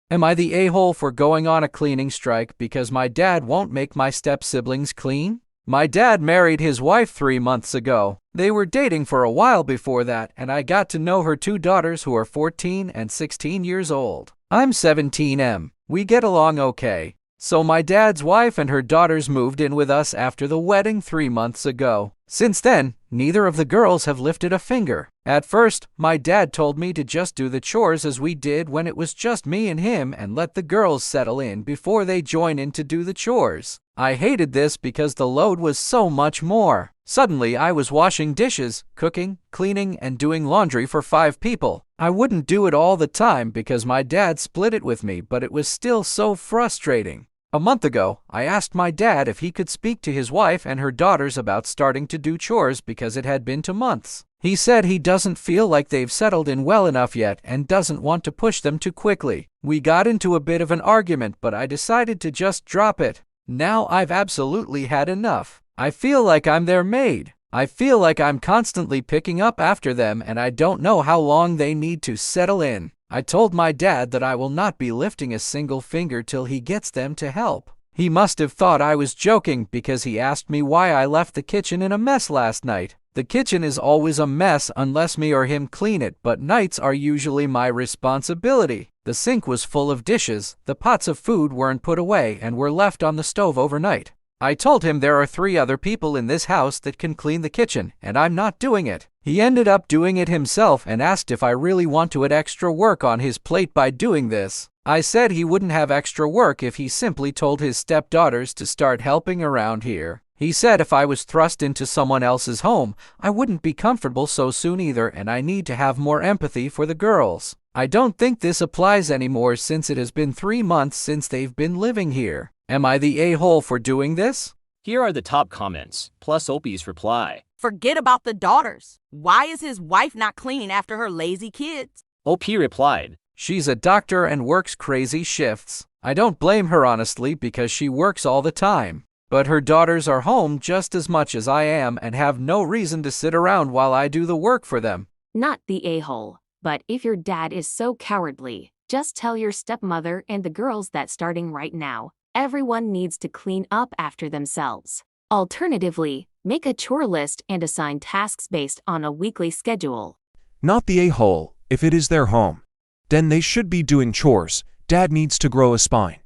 Am I the a-hole for going on a cleaning strike because my dad won't make my step-siblings clean? My dad married his wife 3 months ago. They were dating for a while before that, and I got to know her 2 daughters who are 14 and 16 years old. I'm 17M. We get along okay. So my dad's wife and her daughters moved in with us after the wedding 3 months ago. Since then, neither of the girls have lifted a finger. At first, my dad told me to just do the chores as we did when it was just me and him and let the girls settle in before they join in to do the chores. I hated this because the load was so much more. Suddenly, I was washing dishes, cooking, cleaning, and doing laundry for 5 people. I wouldn't do it all the time because my dad split it with me, but it was still so frustrating. A month ago, I asked my dad if he could speak to his wife and her daughters about starting to do chores because it had been 2 months. He said he doesn't feel like they've settled in well enough yet and doesn't want to push them too quickly. We got into a bit of an argument, but I decided to just drop it. Now I've absolutely had enough. I feel like I'm their maid. I feel like I'm constantly picking up after them and I don't know how long they need to settle in. I told my dad that I will not be lifting a single finger till he gets them to help. He must have thought I was joking because he asked me why I left the kitchen in a mess last night. The kitchen is always a mess unless me or him clean it, but nights are usually my responsibility. The sink was full of dishes, the pots of food weren't put away and were left on the stove overnight. I told him there are 3 other people in this house that can clean the kitchen, and I'm not doing it. He ended up doing it himself and asked if I really want to add extra work on his plate by doing this. I said he wouldn't have extra work if he simply told his stepdaughters to start helping around here. He said if I was thrust into someone else's home, I wouldn't be comfortable so soon either, and I need to have more empathy for the girls. I don't think this applies anymore since it has been 3 months since they've been living here. Am I the a-hole for doing this? Here are the top comments, plus Opie's reply. Forget about the daughters. Why is his wife not cleaning after her lazy kids? OP replied, She's a doctor and works crazy shifts. I don't blame her honestly because she works all the time. But her daughters are home just as much as I am and have no reason to sit around while I do the work for them. Not the a-hole, but if your dad is so cowardly, just tell your stepmother and the girls that starting right now, everyone needs to clean up after themselves. Alternatively, make a chore list and assign tasks based on a weekly schedule. Not the a-hole, if it is their home. Then they should be doing chores. Dad needs to grow a spine.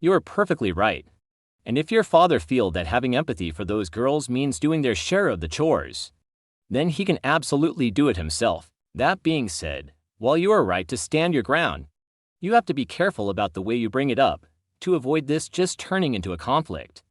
You are perfectly right. And if your father feels that having empathy for those girls means doing their share of the chores, then he can absolutely do it himself. That being said, while you are right to stand your ground, you have to be careful about the way you bring it up to avoid this just turning into a conflict.